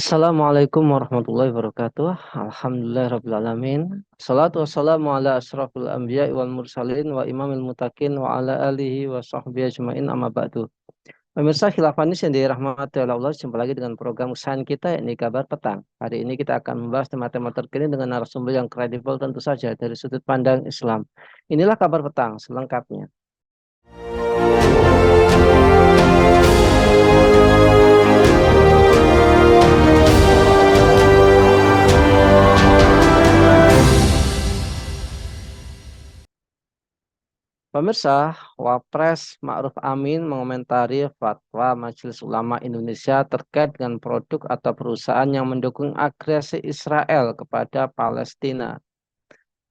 Assalamualaikum warahmatullahi wabarakatuh. Alhamdulillahirrabbilalamin. Salatu wassalamu ala asrafil anbiya wal mursalin wa imamil mutakin wa ala alihi wa sahbihi ajmain amma ba'du. Pemirsa Khilafanis yang dirahmati oleh Allah, jumpa lagi dengan program usahaan kita yakni Kabar Petang. Hari ini kita akan membahas tema-tema terkini dengan narasumber yang kredibel tentu saja dari sudut pandang Islam. Inilah Kabar Petang selengkapnya. Pemirsa, Wapres Ma'ruf Amin mengomentari fatwa Majelis Ulama Indonesia terkait dengan produk atau perusahaan yang mendukung agresi Israel kepada Palestina.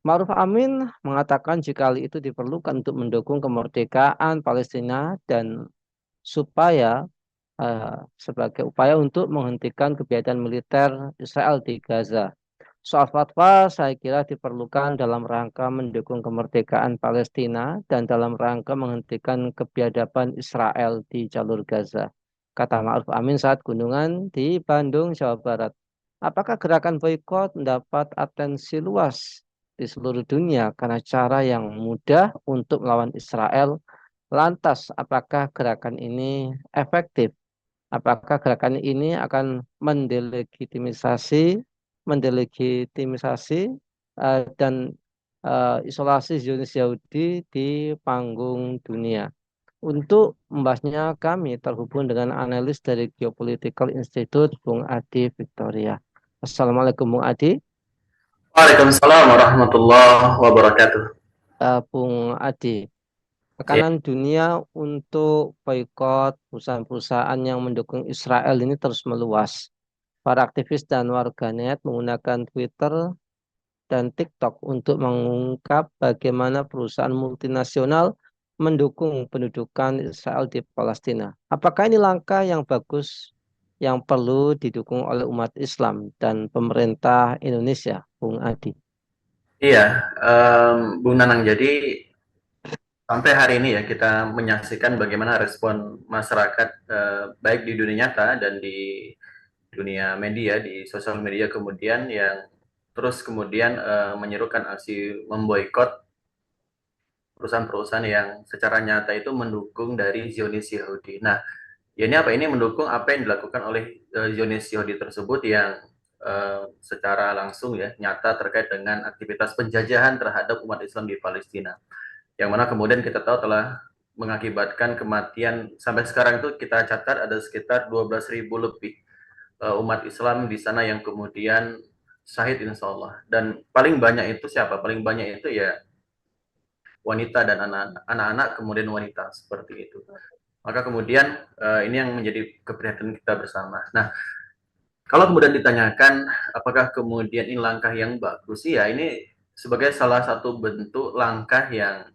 Ma'ruf Amin mengatakan jika hal itu diperlukan untuk mendukung kemerdekaan Palestina dan supaya sebagai upaya untuk menghentikan kegiatan militer Israel di Gaza. Soal fatwa saya kira diperlukan dalam rangka mendukung kemerdekaan Palestina dan dalam rangka menghentikan kebiadaban Israel di jalur Gaza. Kata Ma'ruf Amin saat kunjungan di Bandung, Jawa Barat. Apakah gerakan boikot mendapat atensi luas di seluruh dunia karena cara yang mudah untuk melawan Israel? Lantas, apakah gerakan ini efektif? Apakah gerakan ini akan mendelegitimasi dan isolasi Zionis Yahudi di panggung dunia? Untuk membahasnya kami terhubung dengan analis dari Geopolitical Institute, Bung Adi Victoria. Assalamualaikum Bung Adi. Waalaikumsalam warahmatullahi wabarakatuh. Bung Adi, Ya, tekanan dunia untuk boikot perusahaan-perusahaan yang mendukung Israel ini terus meluas. Para aktivis dan warganet menggunakan Twitter dan TikTok untuk mengungkap bagaimana perusahaan multinasional mendukung pendudukan Israel di Palestina. Apakah ini langkah yang bagus yang perlu didukung oleh umat Islam dan pemerintah Indonesia, Bung Adi? iya, Bung Nanang. Jadi sampai hari ini ya kita menyaksikan bagaimana respon masyarakat baik di dunia nyata dan di dunia media, di sosial media kemudian yang terus kemudian menyerukan aksi memboikot perusahaan-perusahaan yang secara nyata itu mendukung dari Zionis Yahudi. Nah, ya ini apa? Ini mendukung apa yang dilakukan oleh Zionis Yahudi tersebut yang secara langsung ya nyata terkait dengan aktivitas penjajahan terhadap umat Islam di Palestina. Yang mana kemudian kita tahu telah mengakibatkan kematian sampai sekarang itu kita catat ada sekitar 12.000 lebih umat Islam di sana yang kemudian syahid insya Allah. Dan paling banyak itu siapa? Paling banyak itu ya wanita dan anak-anak kemudian wanita seperti itu. Maka kemudian ini yang menjadi keprihatinan kita bersama. Nah, kalau kemudian ditanyakan apakah kemudian ini langkah yang bagus, ya ini sebagai salah satu bentuk langkah yang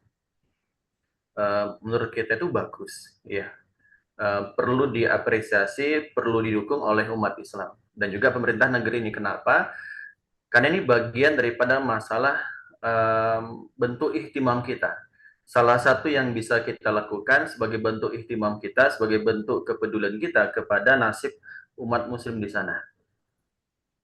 menurut kita itu bagus, ya. Perlu diapresiasi, perlu didukung oleh umat Islam dan juga pemerintah negeri ini. Kenapa? Karena ini bagian daripada masalah bentuk ihtimam kita. Salah satu yang bisa kita lakukan sebagai bentuk ihtimam kita, sebagai bentuk kepedulian kita kepada nasib umat muslim di sana.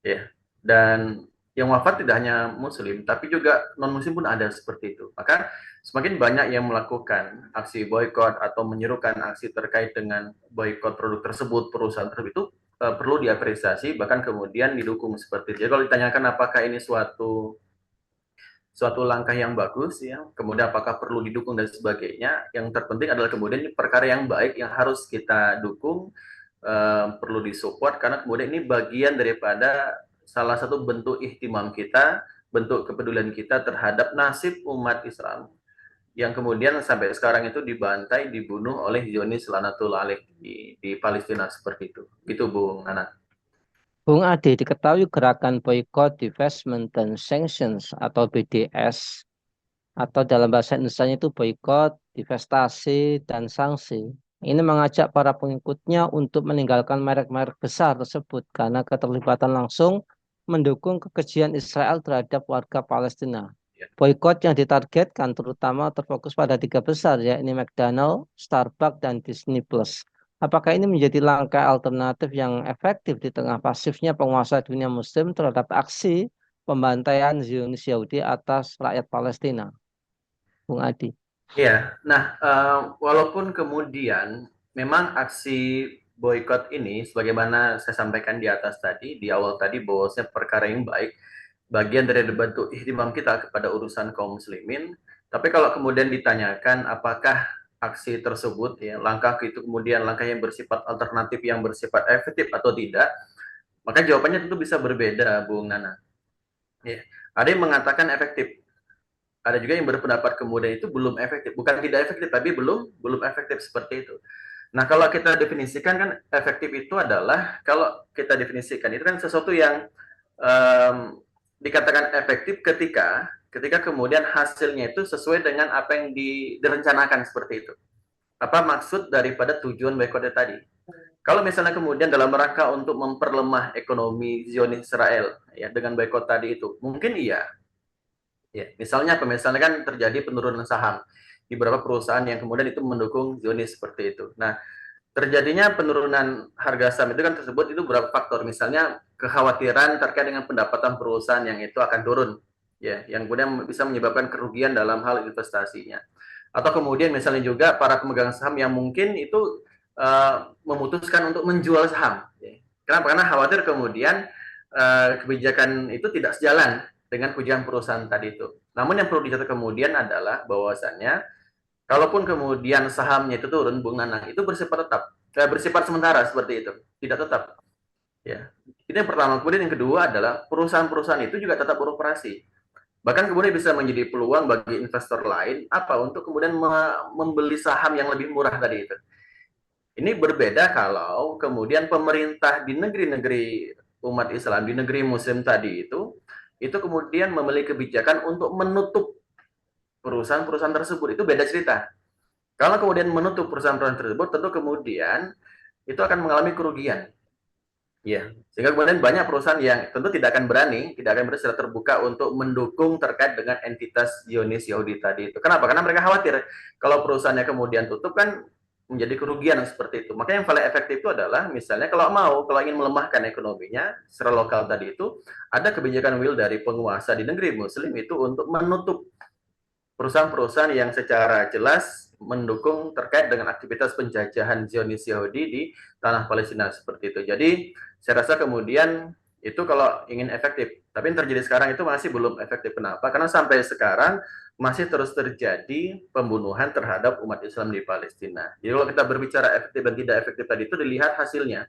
Ya. Dan yang wafat tidak hanya muslim, tapi juga non-muslim pun ada seperti itu. Maka semakin banyak yang melakukan aksi boykot atau menyerukan aksi terkait dengan boykot produk tersebut, perusahaan tersebut itu perlu diapresiasi, bahkan kemudian didukung seperti itu. Jadi kalau ditanyakan apakah ini suatu langkah yang bagus ya, kemudian apakah perlu didukung dan sebagainya, yang terpenting adalah kemudian ini perkara yang baik yang harus kita dukung, perlu disupport karena kemudian ini bagian daripada salah satu bentuk ihtimam kita, bentuk kepedulian kita terhadap nasib umat Islam yang kemudian sampai sekarang itu dibantai, dibunuh oleh Zionis Lanatul Alaih di Palestina seperti itu. Itu Bung Nana. Bung Adi, diketahui gerakan boycott, divestment, dan sanctions atau BDS atau dalam bahasa Indonesia itu boykot, divestasi, dan sanksi. Ini mengajak para pengikutnya untuk meninggalkan merek-merek besar tersebut karena keterlibatan langsung mendukung kekejian Israel terhadap warga Palestina. Boykot yang ditargetkan terutama terfokus pada tiga besar, yakni McDonald, Starbucks, dan Disney Plus. Apakah ini menjadi langkah alternatif yang efektif di tengah pasifnya penguasa dunia Muslim terhadap aksi pembantaian Zionis Yahudi atas rakyat Palestina, Bung Adi? Iya, nah walaupun kemudian memang aksi boykot ini, sebagaimana saya sampaikan di atas tadi, di awal tadi bahwasanya perkara yang baik, bagian dari bentuk ihtimam kita kepada urusan kaum muslimin. Tapi kalau kemudian ditanyakan apakah aksi tersebut, ya langkah itu kemudian langkah yang bersifat alternatif, yang bersifat efektif atau tidak, maka jawabannya tentu bisa berbeda, Bung Nana. Ya. Ada yang mengatakan efektif, ada juga yang berpendapat kemudian itu belum efektif, bukan tidak efektif tapi belum belum efektif seperti itu. Nah, kalau kita definisikan kan efektif itu adalah, kalau kita definisikan itu kan sesuatu yang dikatakan efektif ketika ketika kemudian hasilnya itu sesuai dengan apa yang direncanakan seperti itu. Apa maksud daripada tujuan boykotnya tadi? Kalau misalnya kemudian dalam rangka untuk memperlemah ekonomi Zionis Israel ya dengan boykot tadi itu, mungkin iya. Ya, misalnya apa? Misalnya kan terjadi penurunan saham di beberapa perusahaan yang kemudian itu mendukung Zionis seperti itu. Nah, terjadinya penurunan harga saham itu kan tersebut itu beberapa faktor. Misalnya kekhawatiran terkait dengan pendapatan perusahaan yang itu akan turun, ya, yang kemudian bisa menyebabkan kerugian dalam hal investasinya. Atau kemudian misalnya juga para pemegang saham yang mungkin itu memutuskan untuk menjual saham. Ya. Kenapa? Karena khawatir kemudian kebijakan itu tidak sejalan dengan kebijakan perusahaan tadi itu. Namun yang perlu dicatat kemudian adalah bahwasannya kalaupun kemudian sahamnya itu turun, Bung Nanang, itu bersifat tetap, bersifat sementara seperti itu, tidak tetap. Ya, ini yang pertama. Kemudian yang kedua adalah perusahaan-perusahaan itu juga tetap beroperasi. Bahkan kemudian bisa menjadi peluang bagi investor lain apa untuk kemudian membeli saham yang lebih murah tadi itu. Ini berbeda kalau kemudian pemerintah di negeri-negeri umat Islam, di negeri Muslim tadi itu kemudian memiliki kebijakan untuk menutup perusahaan-perusahaan tersebut. Itu beda cerita. Kalau kemudian menutup perusahaan-perusahaan tersebut, tentu kemudian itu akan mengalami kerugian. Ya, sehingga kemudian banyak perusahaan yang tentu tidak akan berani secara terbuka untuk mendukung terkait dengan entitas Zionis Yahudi tadi itu. Kenapa? Karena mereka khawatir kalau perusahaannya kemudian tutup kan menjadi kerugian seperti itu. Maka yang paling efektif itu adalah misalnya kalau ingin melemahkan ekonominya secara lokal tadi itu, ada kebijakan will dari penguasa di negeri Muslim itu untuk menutup perusahaan-perusahaan yang secara jelas mendukung terkait dengan aktivitas penjajahan Zionis Yahudi di tanah Palestina seperti itu. Jadi saya rasa kemudian itu kalau ingin efektif, tapi yang terjadi sekarang itu masih belum efektif. Kenapa? Karena sampai sekarang masih terus terjadi pembunuhan terhadap umat Islam di Palestina. Jadi kalau kita berbicara efektif dan tidak efektif tadi itu dilihat hasilnya.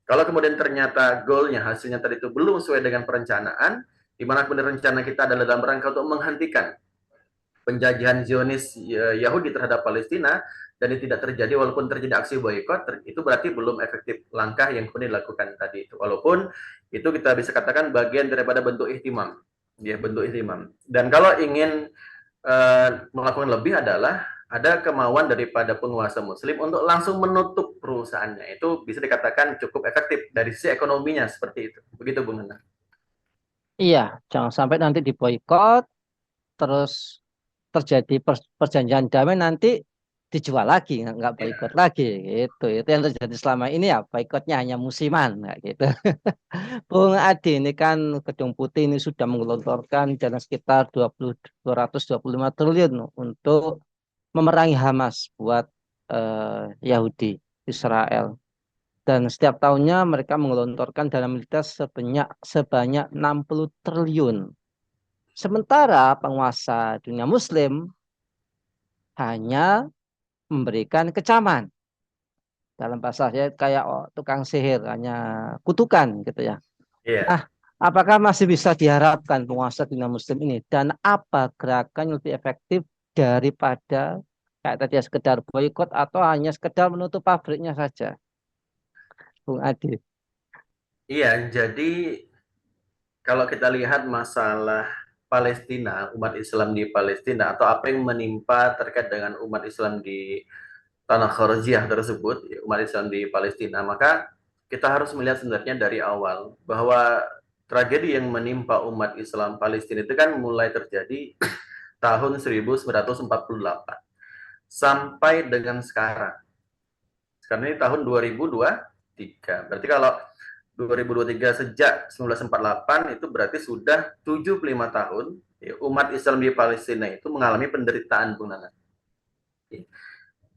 Kalau kemudian ternyata goalnya, hasilnya tadi itu belum sesuai dengan perencanaan, di mana kemudian rencana kita adalah dalam rangka untuk menghentikan penjajahan Zionis Yahudi terhadap Palestina dan ini tidak terjadi walaupun terjadi aksi boykot, itu berarti belum efektif langkah yang kemudian dilakukan tadi itu. Walaupun itu kita bisa katakan bagian daripada bentuk ihtimam, ya bentuk ihtimam. Dan kalau ingin melakukan lebih adalah ada kemauan daripada penguasa Muslim untuk langsung menutup perusahaannya. Itu bisa dikatakan cukup efektif dari sisi ekonominya seperti itu. Begitu, Bung Nana. Iya, jangan sampai nanti diboykot, terus terjadi perjanjian damai nanti dijual lagi, nggak boykot Ya. lagi gitu. Itu yang terjadi selama ini ya, boykotnya hanya musiman kayak gitu. Bung Adi, ini kan Gedung Putih ini sudah menggelontorkan dana sekitar 225 triliun untuk memerangi Hamas buat Yahudi Israel. Dan setiap tahunnya mereka menggelontorkan dana militer sebanyak 60 triliun. Sementara penguasa dunia Muslim hanya memberikan kecaman. Dalam bahasa saya kayak tukang sihir, hanya kutukan gitu ya. Iya. Nah, apakah masih bisa diharapkan penguasa dunia Muslim ini? Dan apa gerakan yang lebih efektif daripada kayak tadi ya, sekedar boykot atau hanya sekedar menutup pabriknya saja, Bung Adi? Iya, jadi kalau kita lihat masalah Palestina, umat Islam di Palestina, atau apa yang menimpa terkait dengan umat Islam di tanah Kharjiah tersebut, ya, umat Islam di Palestina, maka kita harus melihat sebenarnya dari awal bahwa tragedi yang menimpa umat Islam Palestina itu kan mulai terjadi tahun 1948 sampai dengan sekarang. Karena ini tahun 2023. Berarti kalau 2023 sejak 1948 itu berarti sudah 75 tahun ya, umat Islam di Palestina itu mengalami penderitaan, Bung Nana.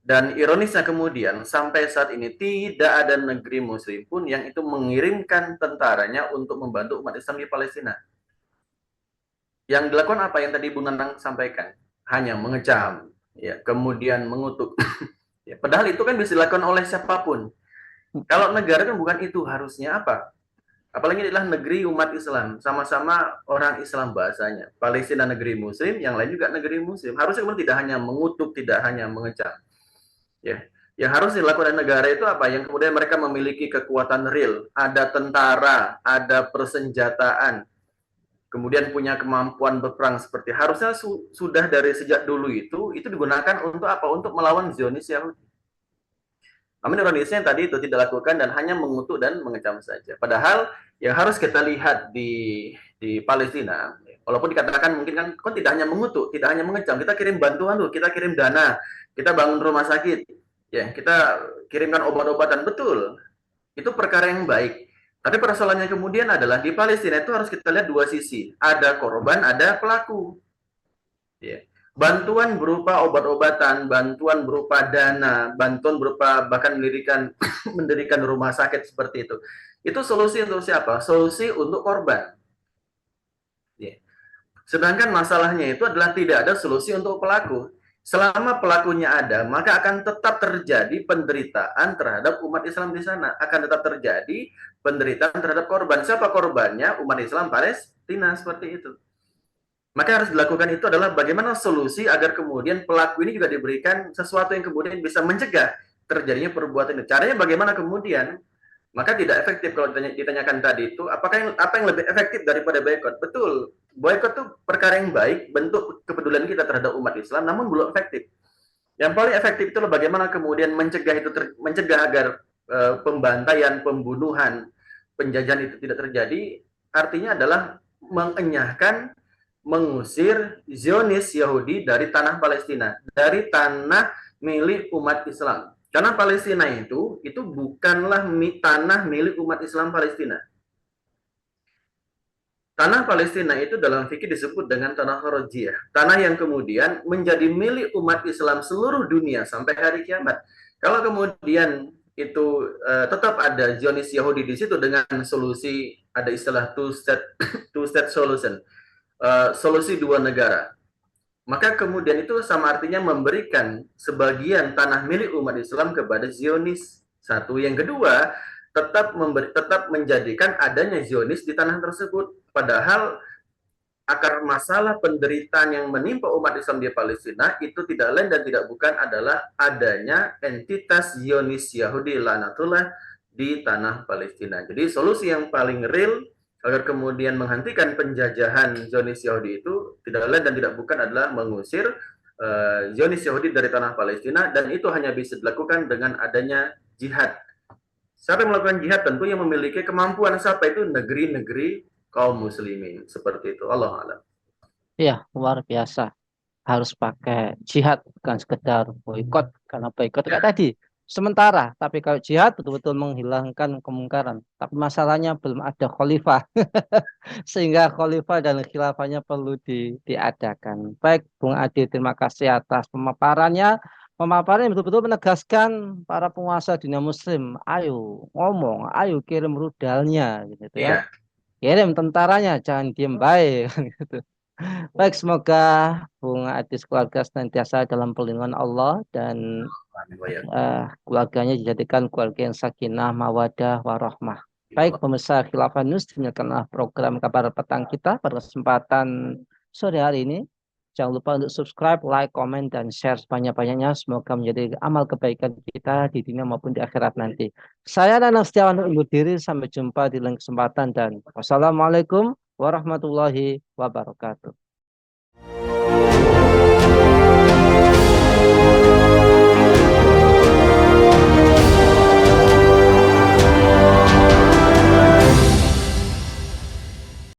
Dan ironisnya kemudian sampai saat ini tidak ada negeri muslim pun yang itu mengirimkan tentaranya untuk membantu umat Islam di Palestina. Yang dilakukan apa yang tadi Bung Nanang sampaikan? Hanya mengecam, ya, kemudian mengutuk. Ya, padahal itu kan bisa dilakukan oleh siapapun. Kalau negara kan bukan itu, harusnya apa? Apalagi adalah negeri umat Islam, sama-sama orang Islam bahasanya. Palestina negeri Muslim, yang lain juga negeri Muslim. Harusnya kemudian tidak hanya mengutuk, tidak hanya mengecam. Ya, yang harus dilakukan negara itu apa? Yang kemudian mereka memiliki kekuatan real, ada tentara, ada persenjataan, kemudian punya kemampuan berperang seperti harusnya sudah dari sejak dulu itu digunakan untuk apa? Untuk melawan Zionis Yahudi. Namun ironisnya tadi itu tidak lakukan dan hanya mengutuk dan mengecam saja. Padahal yang harus kita lihat di Palestina, walaupun dikatakan mungkin kan tidak hanya mengutuk, tidak hanya mengecam, kita kirim bantuan tuh, kita kirim dana, kita bangun rumah sakit, ya kita kirimkan obat-obatan, betul. Itu perkara yang baik. Tapi persoalannya kemudian adalah di Palestina itu harus kita lihat dua sisi, ada korban, ada pelaku. Ya. Bantuan berupa obat-obatan, bantuan berupa dana, bantuan berupa bahkan mendirikan rumah sakit seperti itu. Itu solusi untuk siapa? Solusi untuk korban. Ya. Sedangkan masalahnya itu adalah tidak ada solusi untuk pelaku. Selama pelakunya ada, maka akan tetap terjadi penderitaan terhadap umat Islam di sana. Akan tetap terjadi penderitaan terhadap korban. Siapa korbannya? Umat Islam Palestina, seperti itu. Maka harus dilakukan itu adalah bagaimana solusi agar kemudian pelaku ini juga diberikan sesuatu yang kemudian bisa mencegah terjadinya perbuatan itu. Caranya bagaimana kemudian? Maka tidak efektif kalau ditanyakan tadi itu, apa yang lebih efektif daripada boykot? Betul, boykot itu perkara yang baik, bentuk kepedulian kita terhadap umat Islam, namun belum efektif. Yang paling efektif itu bagaimana kemudian mencegah agar pembantaian, pembunuhan, penjajahan itu tidak terjadi. Artinya adalah mengenyahkan, mengusir Zionis Yahudi dari tanah Palestina, dari tanah milik umat Islam. Karena Palestina itu bukanlah tanah milik umat Islam Palestina. Tanah Palestina itu dalam fikih disebut dengan tanah Horojiyah, tanah yang kemudian menjadi milik umat Islam seluruh dunia sampai hari kiamat. Kalau kemudian itu tetap ada Zionis Yahudi di situ dengan solusi, ada istilah two state solution, solusi dua negara, maka kemudian itu sama artinya memberikan sebagian tanah milik umat Islam kepada Zionis. Satu, yang kedua, tetap menjadikan adanya Zionis di tanah tersebut. Padahal akar masalah penderitaan yang menimpa umat Islam di Palestina itu tidak lain dan tidak bukan adalah adanya entitas Zionis Yahudi laknatullah di tanah Palestina. Jadi solusi yang paling real agar kemudian menghentikan penjajahan Zionis Yahudi itu tidak lain dan tidak bukan adalah mengusir Zionis Yahudi dari tanah Palestina, dan itu hanya bisa dilakukan dengan adanya jihad. Siapa yang melakukan jihad? Tentu yang memiliki kemampuan. Siapa itu? Negeri-negeri kaum muslimin. Seperti itu. Allah alam. Iya, luar biasa. Harus pakai jihad, bukan sekedar boikot. Karena boikot kayak tadi, sementara. Tapi kalau jihad betul-betul menghilangkan kemungkaran. Tapi masalahnya belum ada khalifah. Sehingga khalifah dan khilafahnya perlu diadakan. Baik, Bung Adi, terima kasih atas pemaparannya. Pemaparan yang betul-betul menegaskan para penguasa dunia muslim. Ayo ngomong, ayo kirim rudalnya. Gitu ya. Iya. Kirim tentaranya, jangan diem baik. Gitu. Baik, semoga Bung Adis keluarga senantiasa dalam perlindungan Allah dan keluarganya dijadikan keluarga yang sakinah, mawadah, warahmah. Baik, pemirsa Khilafah News, demikianlah program kabar petang kita pada kesempatan sore hari ini. Jangan lupa untuk subscribe, like, komen, dan share sebanyak-banyaknya. Semoga menjadi amal kebaikan kita di dunia maupun di akhirat nanti. Saya Danang Setiawan undur diri. Sampai jumpa di lain kesempatan dan wassalamualaikum warahmatullahi wabarakatuh.